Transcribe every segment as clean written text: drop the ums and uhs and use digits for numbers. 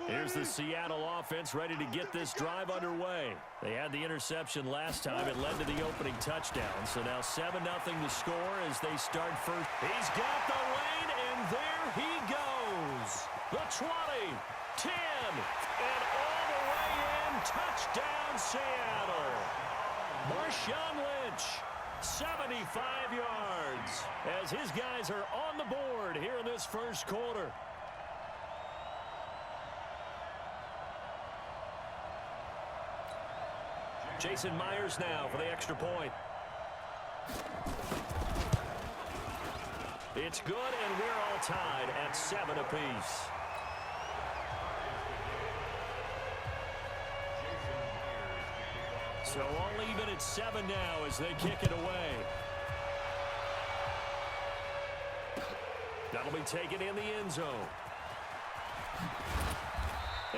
Here's the Seattle offense ready to get this drive underway. They had the interception last time. It led to the opening touchdown. So now 7-0 to score as they start first. He's got the lane, and there he goes. The 20, 10, and all the way in. Touchdown, Seattle. Marshawn Lynch, 75 yards, as his guys are on the board here in this first quarter. Jason Myers now for the extra point. It's good, and we're all tied at 7 apiece. So all even at 7 now as they kick it away. That'll be taken in the end zone.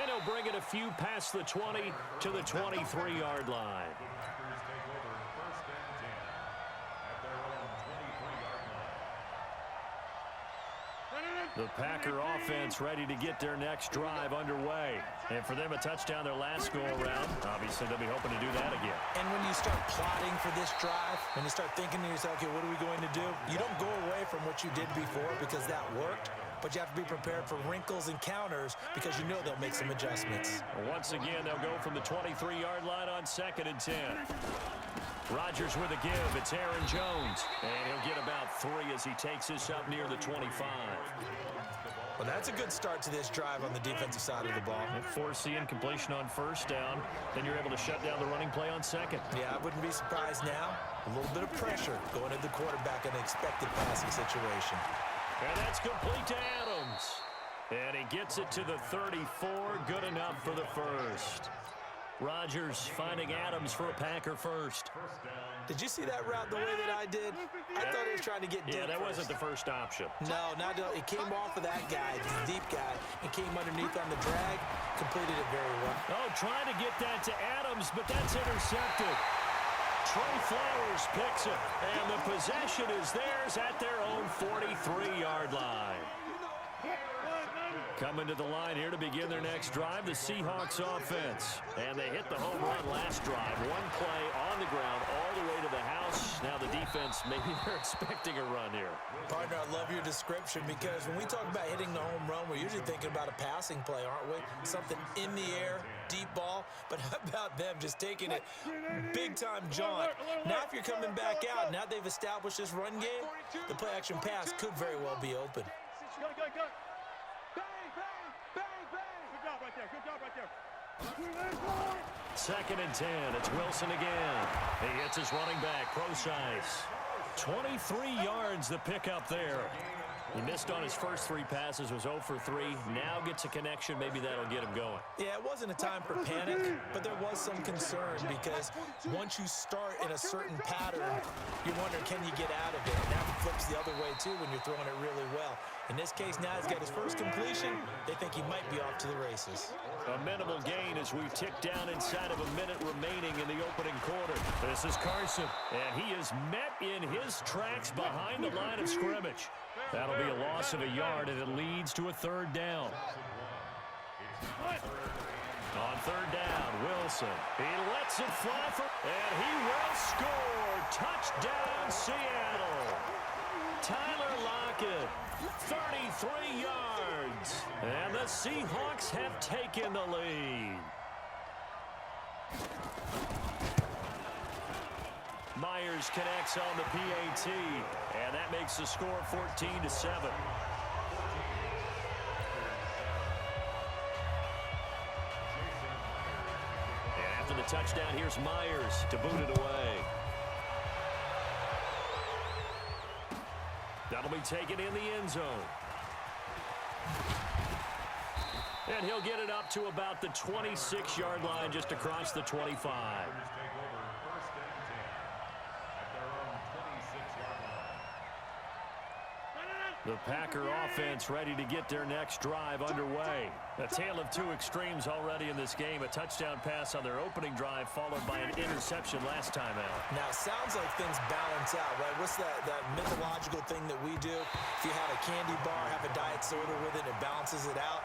And he'll bring it a few past the 20 to the 23-yard line. The Packer offense ready to get their next drive underway. And for them, a touchdown their last go-around. Obviously, they'll be hoping to do that again. And when you start plotting for this drive, when you start thinking to yourself, okay, what are we going to do? You don't go away from what you did before because that worked. But you have to be prepared for wrinkles and counters because you know they'll make some adjustments. Once again, they'll go from the 23-yard line on 2nd and 10. Rodgers with a give. It's Aaron Jones. And he'll get about 3 as he takes this up near the 25. Well, that's a good start to this drive on the defensive side of the ball. Force the incompletion on first down. Then you're able to shut down the running play on second. Yeah, I wouldn't be surprised now. A little bit of pressure going at the quarterback in an expected passing situation. And that's complete to Adams. And he gets it to the 34. Good enough for the first. Rodgers finding Adams for a Packer first. Did you see that route the way that I did? I thought he was trying to get deep. Yeah, that first. wasn't the first option. No, it came off of that guy, the deep guy, and came underneath on the drag. Completed it very well. Oh, trying to get that to Adams, but that's intercepted. Trey Flowers picks it, and the possession is theirs at their own 43-yard line. Coming to the line here to begin their next drive, the Seahawks offense. And they hit the home run last drive. One play on the ground all the way to the house. Now the defense, maybe they're expecting a run here. Partner, I love your description because when we talk about hitting the home run, we're usually thinking about a passing play, aren't we? Something in the air, deep ball. But how about them just taking it big-time jaunt? Now if you're coming back out, now they've established this run game, the play-action pass could very well be open. Go. Good job right there. 2nd and 10. It's Wilson again. He hits his running back, Procise. 23 yards the pickup there. He missed on his first 3 passes, was 0 for 3. Now gets a connection. Maybe that'll get him going. Yeah, it wasn't a time for panic, but there was some concern because once you start in a certain pattern, you wonder, can you get out of it? Now it flips the other way, too, when you're throwing it really well. In this case, now he's got his first completion. They think he might be off to the races. A minimal gain as we tick down inside of a minute remaining in the opening quarter. This is Carson, and he is met in his tracks behind the line of scrimmage. That'll be a loss of a yard, and it leads to a 3rd down. On 3rd down, Wilson. He lets it fly and he will score. Touchdown, Seattle. Tyler Lockett, 33 yards. And the Seahawks have taken the lead. Myers connects on the PAT, and that makes the score 14-7. And after the touchdown, here's Myers to boot it away. That'll be taken in the end zone. And he'll get it up to about the 26-yard line, just across the 25. The Packer offense ready to get their next drive underway. A tale of two extremes already in this game. A touchdown pass on their opening drive followed by an interception last time out. Now, it sounds like things balance out, right? What's that mythological thing that we do? If you have a candy bar, have a diet soda with it, it balances it out.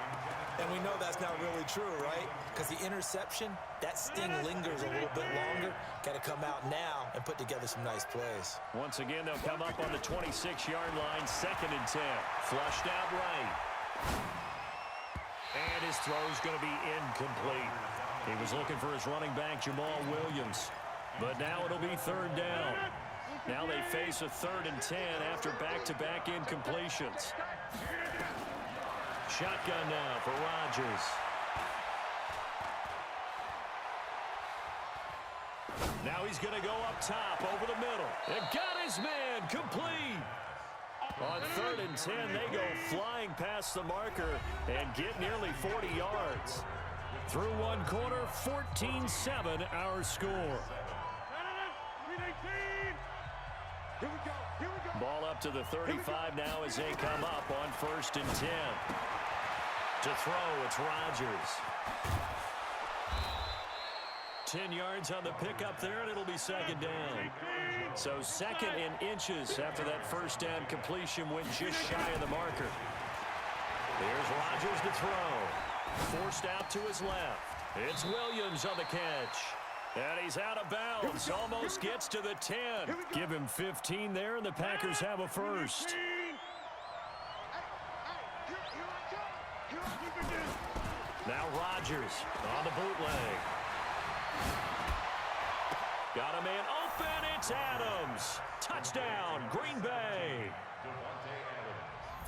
And we know that's not really true, right? Because the interception, that sting lingers a little bit longer. Got to come out now and put together some nice plays. Once again, they'll come up on the 26-yard line, 2nd and 10. Flushed out right. And his throw's going to be incomplete. He was looking for his running back, Jamal Williams. But now it'll be 3rd down. Now they face a 3rd and 10 after back-to-back incompletions. Shotgun now for Rodgers. Now he's going to go up top over the middle. And got his man complete. On 3rd and 10, they go flying past the marker and get nearly 40 yards. Through one quarter, 14-7 our score. Ball up to the 35 now as they come up on 1st and 10. To throw, it's Rodgers. 10 yards on the pickup there, and it'll be 2nd down. So 2nd in inches after that 1st down completion went just shy of the marker. Here's Rodgers to throw. Forced out to his left. It's Williams on the catch. And he's out of bounds. Almost gets to the 10. Give him 15 there, and the Packers have a first. Now Rodgers on the bootleg. Got a man open. It's Adams. Touchdown, Green Bay.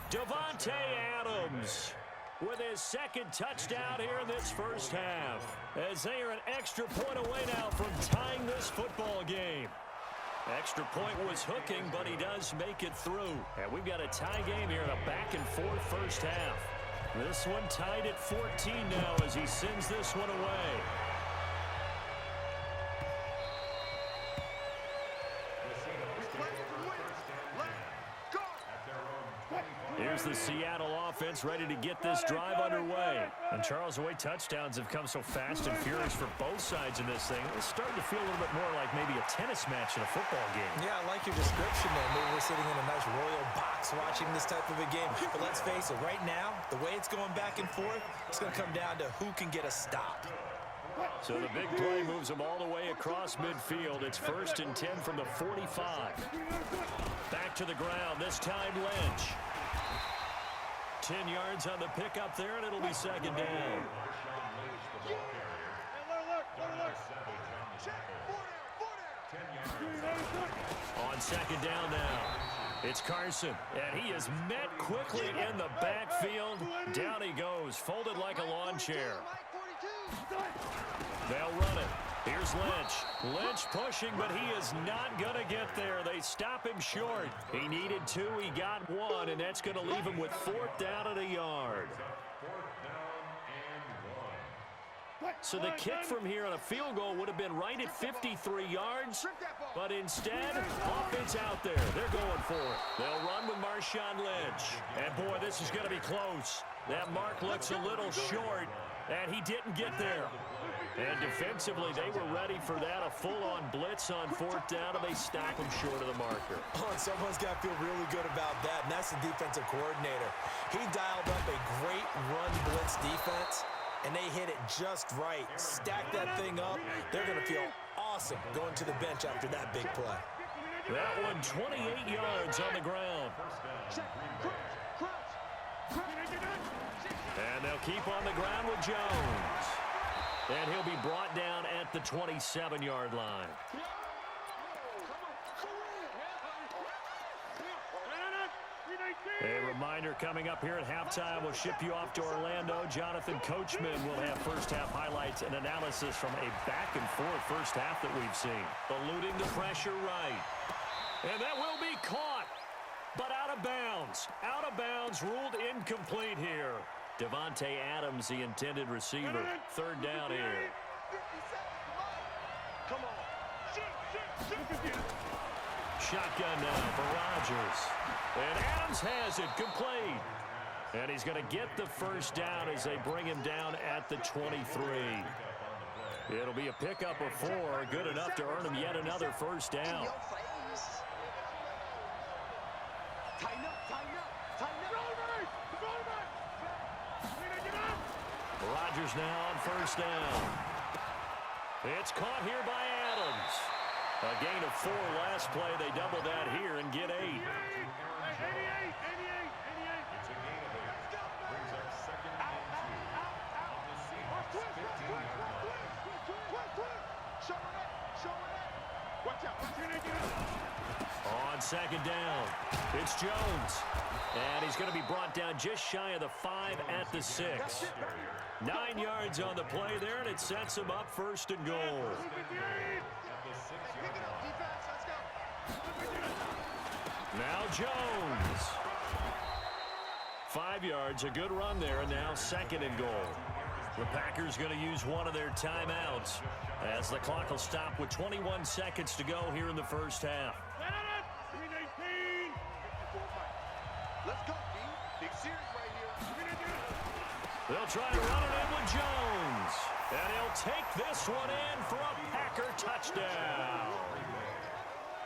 Davante Adams with his 2nd touchdown here in this first half, as they are an extra point away now from tying this football game. Extra point was hooking, but he does make it through. And we've got a tie game here in a back-and-forth first half. This one tied at 14 now as he sends this one away. Here's the Seattle offense ready to get this drive underway. And Charles, the way touchdowns have come so fast and furious for both sides in this thing, it's starting to feel a little bit more like maybe a tennis match in a football game. Yeah, I like your description there. Maybe we're sitting in a nice royal box watching this type of a game. But let's face it, right now, the way it's going back and forth, it's going to come down to who can get a stop. So the big play moves them all the way across midfield. It's 1st and 10 from the 45. Back to the ground, this time Lynch. 10 yards on the pickup there, and it'll be 2nd down. On 2nd down now, it's Carson, and he is met quickly in the backfield. Down he goes, folded like a lawn chair. They'll run it. Here's Lynch. Lynch pushing, but he is not going to get there. They stop him short. He needed 2. He got 1, and that's going to leave him with 4th down and a yard. So the kick from here on a field goal would have been right at 53 yards, but instead, offense out there. They're going for it. They'll run with Marshawn Lynch. And, boy, this is going to be close. That mark looks a little short, and he didn't get there. And defensively, they were ready for that, a full-on blitz on 4th down, and they stop him short of the marker. Oh, and someone's got to feel really good about that, and that's the defensive coordinator. He dialed up a great run blitz defense, and they hit it just right. Stack that thing up. They're going to feel awesome going to the bench after that big play. That one 28 yards on the ground. And they'll keep on the ground with Jones. And he'll be brought down at the 27-yard line. A reminder coming up here at halftime. We'll ship you off to Orlando. Jonathan Coachman will have first-half highlights and analysis from a back-and-forth first half that we've seen. Eluding the pressure right. And that will be caught, but out of bounds. Out of bounds, ruled incomplete here. Davante Adams, the intended receiver. 3rd down here. Shotgun now for Rodgers. And Adams has it complete. And he's going to get the first down as they bring him down at the 23. It'll be a pickup of 4, good enough to earn him yet another first down. Rodgers now on first down. It's caught here by Adams. A gain of 4 last play. They double that here and get 8. 88, 88, 88. On second down, it's Jones. And he's going to be brought down just shy of the 5 at the 6. 9 yards on the play there, and it sets him up first and goal. Now Jones. 5 yards, a good run there, and now second and goal. The Packers going to use one of their timeouts as the clock will stop with 21 seconds to go here in the first half. Let's go, team. Big series right here. They'll try to run it in with Jones. And he'll take this one in for a Packer touchdown.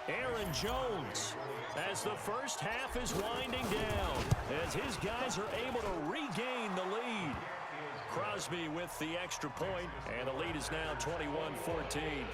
Aaron Jones, as the first half is winding down, as his guys are able to regain the lead. Crosby with the extra point, and the lead is now 21-14.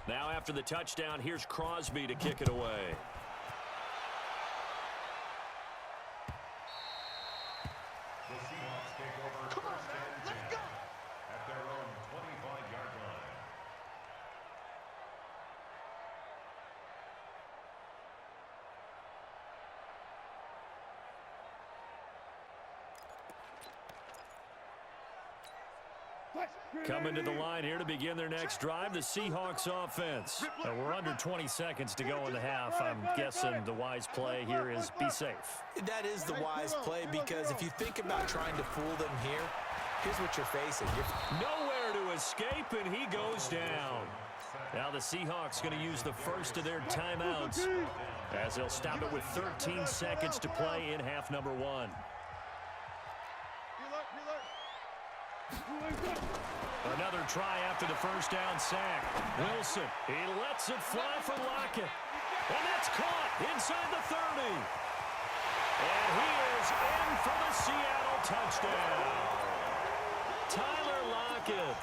Now after the touchdown, here's Crosby to kick it away. The Seahawks take over first and 10 at their own 25-yard line. Coming to the line here to begin their next drive, the Seahawks offense. We're under 20 seconds to go in the half. I'm guessing the wise play here is be safe. That is the wise play, because if you think about trying to fool them here, here's what you're facing. Nowhere to escape, and he goes down. Now the Seahawks going to use the first of their timeouts as they'll stop it with 13 seconds to play in half number 1. Another try after the first down sack. Wilson, he lets it fly for Lockett. And that's caught inside the 30. And he is in for the Seattle touchdown. Tyler Lockett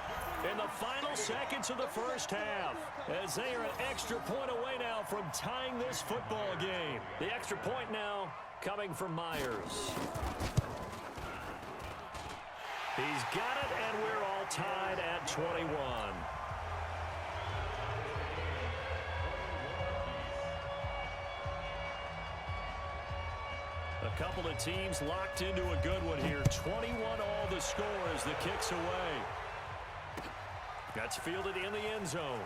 in the final seconds of the first half, as they are an extra point away now from tying this football game. The extra point now coming from Myers. He's got it, and we're all tied at 21. A couple of teams locked into a good one here. 21 all the score as the kick's away. That's fielded in the end zone.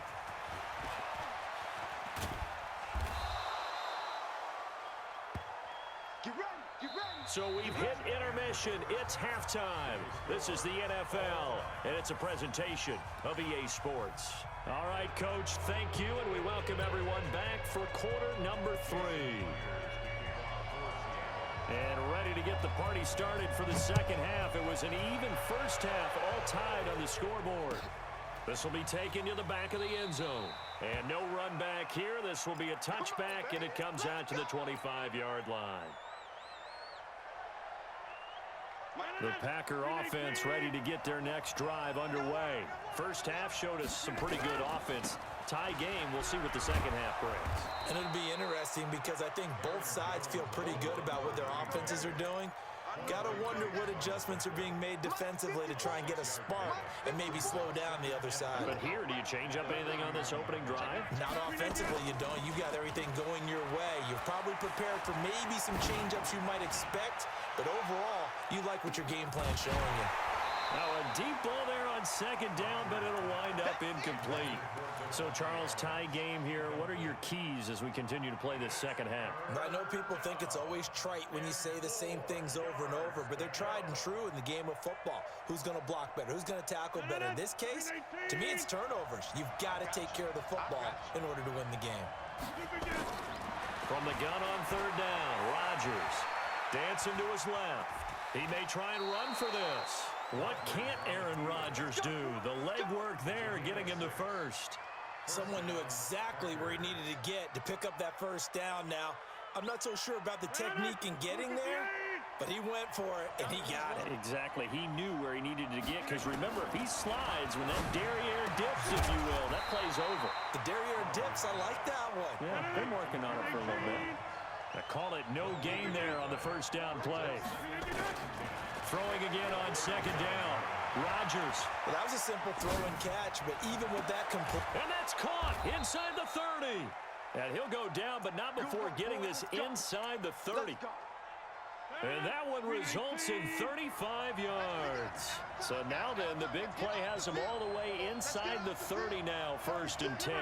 So we've hit intermission. It's halftime. This is the NFL, and it's a presentation of EA Sports. All right, Coach, thank you, and we welcome everyone back for quarter number 3. And ready to get the party started for the second half. It was an even first half, all tied on the scoreboard. This will be taken to the back of the end zone. And no run back here. This will be a touchback, and it comes out to the 25-yard line. The Packer offense ready to get their next drive underway. First half showed us some pretty good offense. Tie game, we'll see what the second half brings. And it'll be interesting because I think both sides feel pretty good about what their offenses are doing. Gotta wonder what adjustments are being made defensively to try and get a spark and maybe slow down the other side. But here, do you change up anything on this opening drive? Not offensively, you don't. You got everything going your way. You're probably prepared for maybe some change-ups you might expect, but overall, you like what your game plan's showing you. Now a deep ball there on second down, but it'll wind up incomplete. So, Charles, tie game here. What are your keys as we continue to play this second half? I know people think it's always trite when you say the same things over and over, but they're tried and true in the game of football. Who's going to block better? Who's going to tackle better? In this case, to me, it's turnovers. You've got to take care of the football in order to win the game. From the gun on third down, Rodgers dancing to his left. He may try and run for this. What can't Aaron Rodgers do? The legwork there getting him to first. Someone knew exactly where he needed to get to pick up that first down now. I'm not so sure about the technique in getting there, but he went for it, and he got it. Exactly. He knew where he needed to get, because remember, if he slides when that derriere dips, if you will, that play's over. The derriere dips, I like that one. Yeah, been working on it for a little bit. I call it no gain there on the first down play. Throwing again on second down. Rodgers. Well, that was a simple throw and catch, but even with that complete... And that's caught inside the 30. And he'll go down, but not before getting this inside the 30. And that one results in 35 yards. So now then, the big play has him all the way inside the 30 now, first and 10.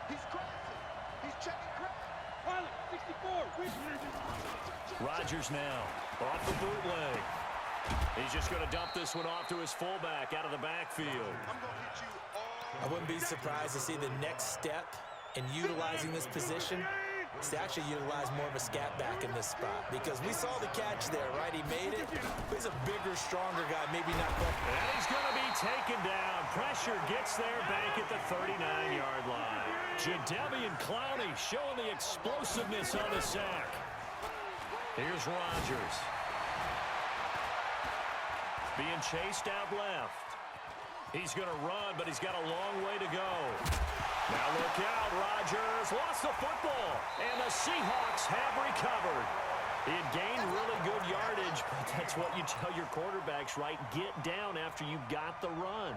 He's crossing. He's checking crap. 64. Rodgers now off the bootleg. He's just going to dump this one off to his fullback out of the backfield. I'm going to hit you all. I wouldn't be surprised to see the next step in utilizing this position is to actually utilize more of a scat back in this spot, because we saw the catch there, right? He made it. He's a bigger, stronger guy, maybe not quite. And he's going to be taken down. Pressure gets there back at the 39-yard line. Jadeveon Clowney showing the explosiveness on the sack. Here's Rodgers. Being chased out left. He's going to run, but he's got a long way to go. Now look out, Rodgers lost the football, and the Seahawks have recovered. He had gained really good yardage, but that's what you tell your quarterbacks, right? Get down after you got the run.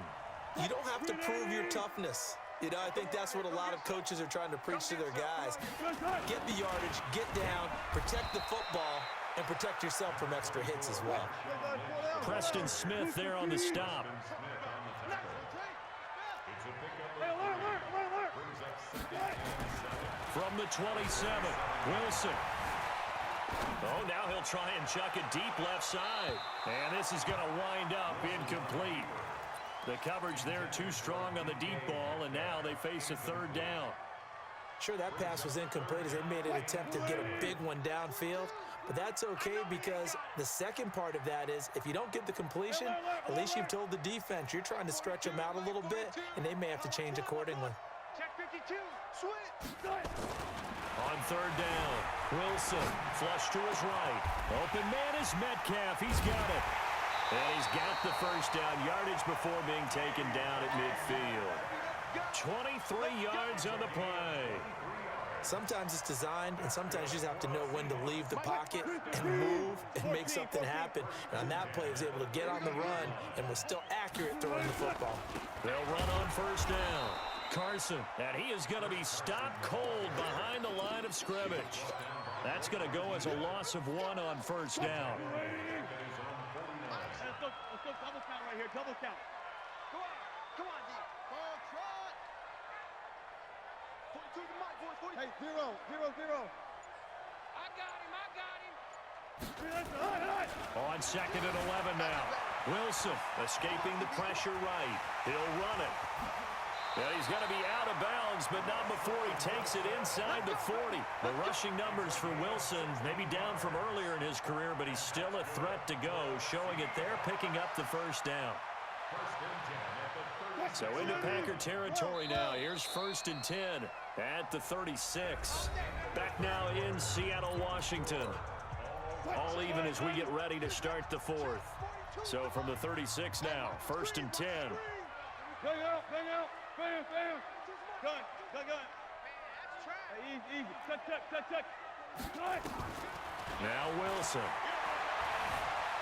You don't have to prove your toughness. You know, I think that's what a lot of coaches are trying to preach to their guys. Get the yardage, get down, protect the football, and protect yourself from extra hits as well. Preston Smith there on the stop. From the 27, Wilson. Oh, now he'll try and chuck it deep left side. And this is going to wind up incomplete. The coverage there too strong on the deep ball, and now they face a third down. Sure, that pass was incomplete as they made an attempt to get a big one downfield, but that's okay, because the second part of that is if you don't get the completion, at least you've told the defense you're trying to stretch them out a little bit, and they may have to change accordingly. Check 52. Switch. On third down, Wilson flush to his right. Open man is Metcalf. He's got it. And he's got the first down, yardage before being taken down at midfield. 23 yards on the play. Sometimes it's designed, and sometimes you just have to know when to leave the pocket and move and make something happen. And on that play, he was able to get on the run and was still accurate throwing the football. They'll run on first down. Carson, and he is going to be stopped cold behind the line of scrimmage. That's going to go as a loss of 1 on first down. Let's go double count right here, double count. Come on, D. Ball trot. 42 to Mike, boys. 40. Hey, 0. I got him. On second and 11 now. Wilson escaping the pressure right. He'll run it. Yeah, he's going to be out of bounds, but not before he takes it inside the 40. The rushing numbers for Wilson maybe down from earlier in his career, but he's still a threat to go, showing it there, picking up the first down. So into Packer territory now. Here's first and 10 at the 36. Back now in Seattle, Washington. All even as we get ready to start the fourth. So from the 36 now, first and 10. Bang out. Gun. Hey, easy. Touch. Now Wilson.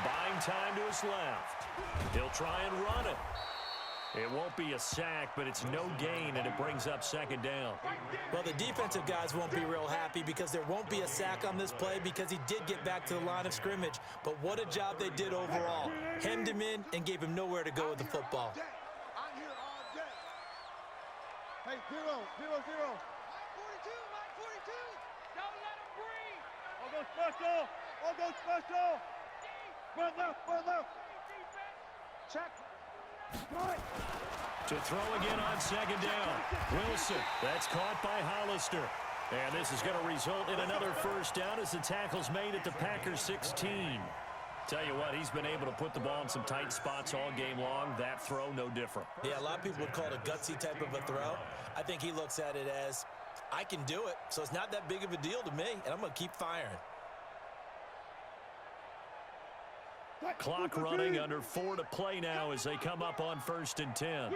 Buying time to his left. He'll try and run it. It won't be a sack, but it's no gain, and it brings up second down. Well, the defensive guys won't be real happy because there won't be a sack on this play because he did get back to the line of scrimmage. But what a job they did overall. Hemmed him in and gave him nowhere to go with the football. I'm here all day. Hey, 0, 0, 0. Line 42, line 42. Don't let him breathe. All go special. All go special. Run left, run left. Check. To throw again on second down. Wilson, that's caught by Hollister. And this is going to result in another first down as the tackle's made at the Packers 16. Tell you what, he's been able to put the ball in some tight spots all game long. That throw, no different. Yeah, a lot of people would call it a gutsy type of a throw. I think he looks at it as, I can do it, so it's not that big of a deal to me, and I'm going to keep firing. Clock running, under 4 to play now as they come up on 1st and 10.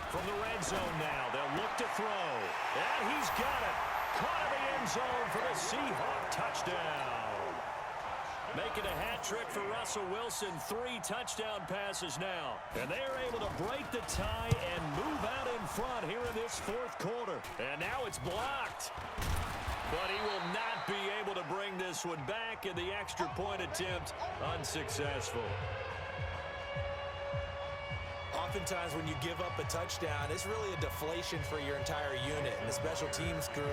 From the red zone now, they'll look to throw. And he's got it. Caught in the end zone for the Seahawk touchdown. Making a hat trick for Russell Wilson. 3 touchdown passes now. And they are able to break the tie and move out in front here in this 4th quarter. And now it's blocked. But he will not be able to bring this one back, and the extra point attempt unsuccessful. Oftentimes when you give up a touchdown, it's really a deflation for your entire unit. And the special teams crew,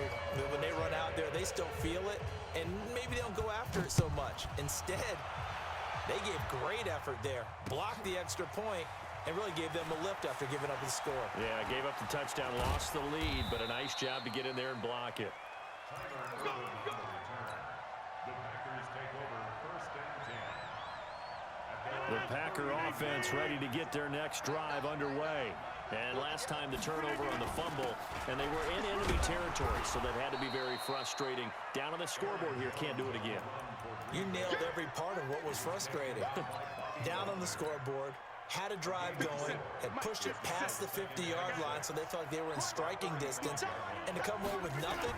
when they run out there, they still feel it, and maybe they don't go after it so much. Instead, they gave great effort there, blocked the extra point, and really gave them a lift after giving up the score. Yeah, gave up the touchdown, lost the lead, but a nice job to get in there and block it. The Packers take over 1st and 10. The Packer offense ready to get their next drive underway. And last time the turnover on the fumble, and they were in enemy territory, so that had to be very frustrating. Down on the scoreboard here, can't do it again. You nailed every part of what was frustrating. Down on the scoreboard, had a drive going, had pushed it past the 50-yard line, so they felt like they were in striking distance, and to come away with nothing,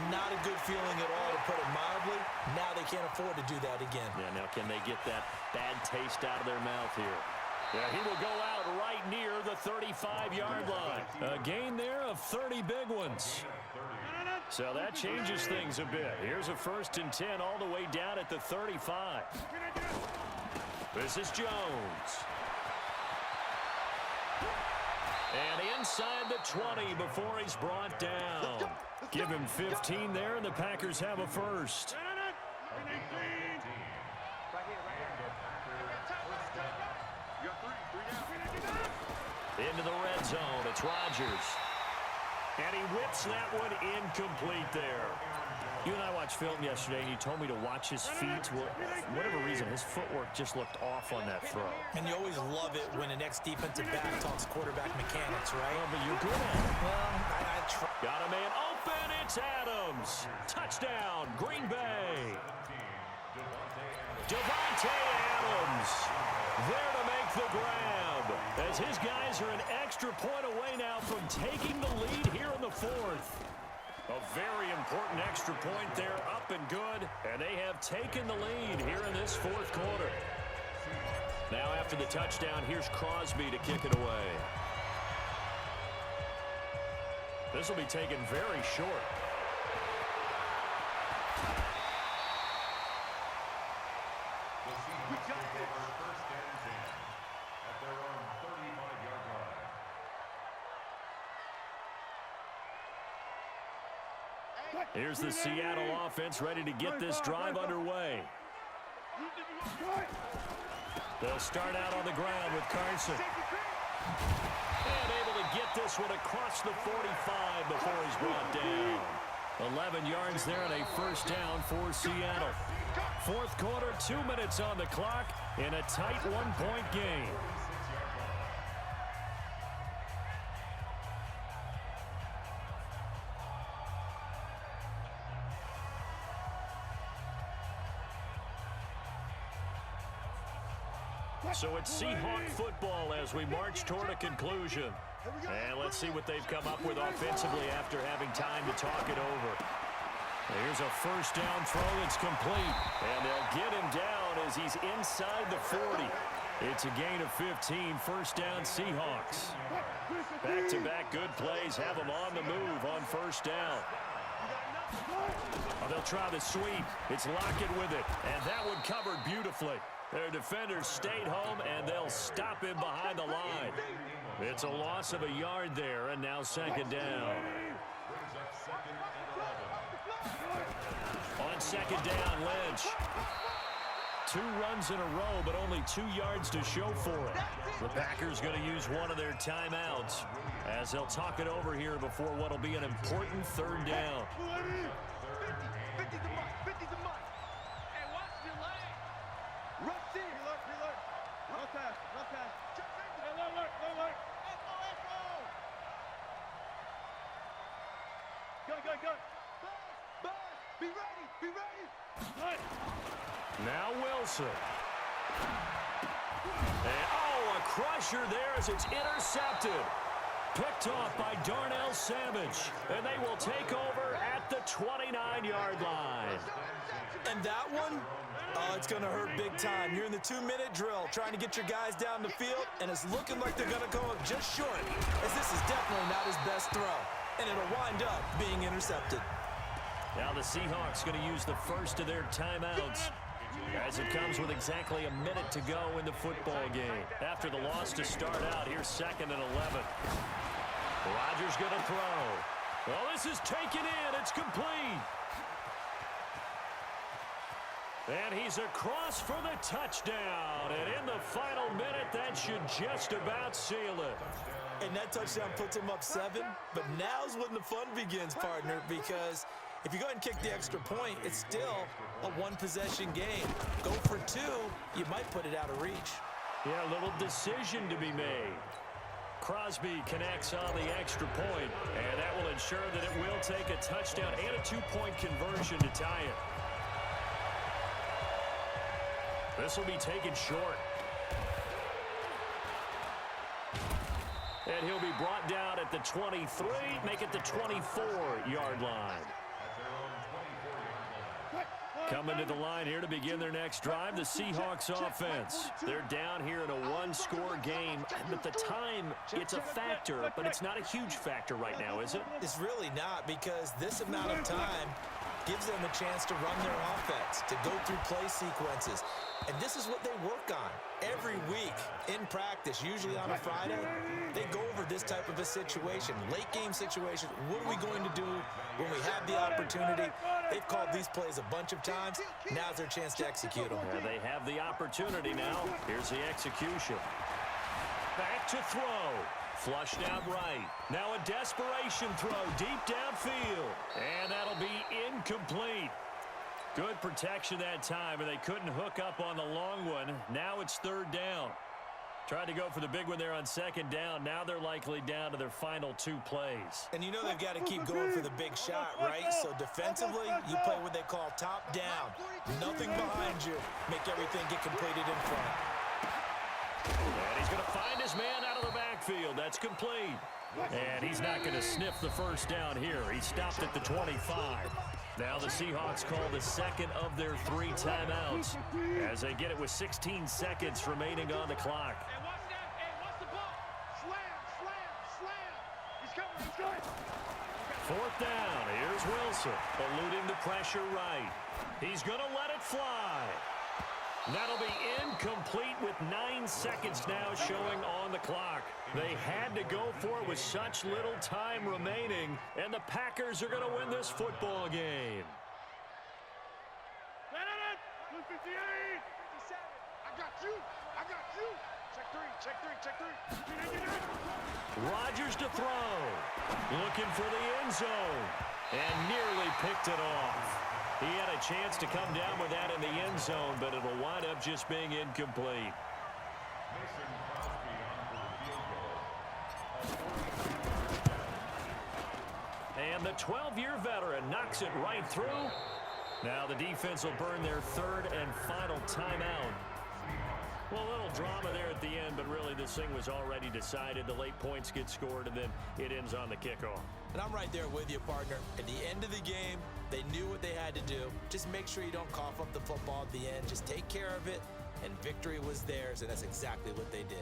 not a good feeling at all, to put it mildly. Now they can't afford to do that again. Yeah, now can they get that bad taste out of their mouth here? Yeah, he will go out right near the 35-yard line. A gain there of 30 big ones. So that changes things a bit. Here's a 1st and 10 all the way down at the 35. This is Jones. And inside the 20 before he's brought down. Give him 15 there, and the Packers have a first. Into the red zone, it's Rodgers. And he whips that one incomplete there. You and I watched film yesterday, and you told me to watch his feet. Well, for whatever reason, his footwork just looked off on that throw. And you always love it when an ex-defensive back talks quarterback mechanics, right? Well, but you're good at it. Well, I try. Got a man open, it's Adams. Touchdown, Green Bay. Devontae Adams there to make the grab. As his guys are an extra point away now from taking the lead here in the 4th. A very important extra point there, up and good. And they have taken the lead here in this 4th quarter. Now after the touchdown, here's Crosby to kick it away. This will be taken very short. The Seahawks take over 1st and 10 at their own 35-yard line. Here's the Seattle offense ready to get this drive underway. They'll start out on the ground with Carson. And able to get this one across the 45 before he's brought down. 11 yards there and a first down for Seattle. 4th quarter, 2 minutes on the clock in a tight 1-point game. So it's Seahawk football as we march toward a conclusion. And let's see what they've come up with offensively after having time to talk it over. Here's a first down throw that's complete. And they'll get him down as he's inside the 40. It's a gain of 15, first down Seahawks. Back-to-back good plays have them on the move on first down. Oh, they'll try the sweep. It's Lockett with it, and that one covered beautifully. Their defenders stayed home, and they'll stop him behind the line. It's a loss of a yard there, and now second down. On second down, Lynch. 2 runs in a row, but only 2 yards to show for it. The Packers going to use one of their timeouts as they'll talk it over here before what will be an important third down. 50's a mark. 50's a mark. Hey, watch your leg. Rush in. Reload. Run pass. Hey, look. Go. Buzz. Be ready. Now Wilson. And, a crusher there as it's intercepted. Picked off by Darnell Savage. And they will take over at the 29-yard line. And that one, it's going to hurt big time. You're in the 2-minute drill trying to get your guys down the field, and it's looking like they're going to come up just short, as this is definitely not his best throw. And it'll wind up being intercepted. Now the Seahawks going to use the first of their timeouts as it comes with exactly a minute to go in the football game. After the loss to start out, here's 2nd and 11. Rodgers going to throw. Well, this is taken in. It's complete. And he's across for the touchdown. And in the final minute, that should just about seal it. And that touchdown puts him up 7. But now's when the fun begins, partner, because if you go ahead and kick the extra point, it's still a 1-possession game. Go for 2, you might put it out of reach. Yeah, a little decision to be made. Crosby connects on the extra point, and that will ensure that it will take a touchdown and a 2-point conversion to tie it. This will be taken short. And he'll be brought down at the 23, make it the 24-yard line. Coming to the line here to begin their next drive, the Seahawks offense. They're down here in a 1-score game. At the time, it's a factor, but it's not a huge factor right now, is it? It's really not, because this amount of time gives them a chance to run their offense, to go through play sequences. And this is what they work on every week in practice, usually on a Friday. They go over this type of a situation, late game situation. What are we going to do when we have the opportunity? They've called these plays a bunch of times. Now's their chance to execute them. Yeah, they have the opportunity now. Here's the execution. Back to throw. Flushed out right. Now a desperation throw deep downfield. And that'll be incomplete. Good protection that time, and they couldn't hook up on the long one. Now it's 3rd down. Tried to go for the big one there on 2nd down. Now they're likely down to their final 2 plays. And you know they've got to keep going for the big shot, right? So defensively, you play what they call top down. Nothing behind you. Make everything get completed in front. And he's going to find his man out of the backfield. That's complete. And he's not going to sniff the first down here. He stopped at the 25. Now the Seahawks call the 2nd of their 3 timeouts as they get it with 16 seconds remaining on the clock. Hey, watch that. Hey, watch the ball. Slam. He's coming. 4th down. Here's Wilson, eluding the pressure right. He's going to let it fly. That'll be incomplete with 9 seconds now showing on the clock. They had to go for it with such little time remaining, and the Packers are going to win this football game. 258. 57. I got you. Check three. Rodgers to throw. Looking for the end zone. And nearly picked it off. He had a chance to come down with that in the end zone, but it'll wind up just being incomplete. And the 12-year veteran knocks it right through. Now the defense will burn their 3rd and final timeout. Well, a little drama there at the end, but really this thing was already decided. The late points get scored, and then it ends on the kickoff. And I'm right there with you, partner. At the end of the game, They knew what they had to do. Just make sure you don't cough up the football at the end. Just take care of it, and victory was theirs, and that's exactly what they did.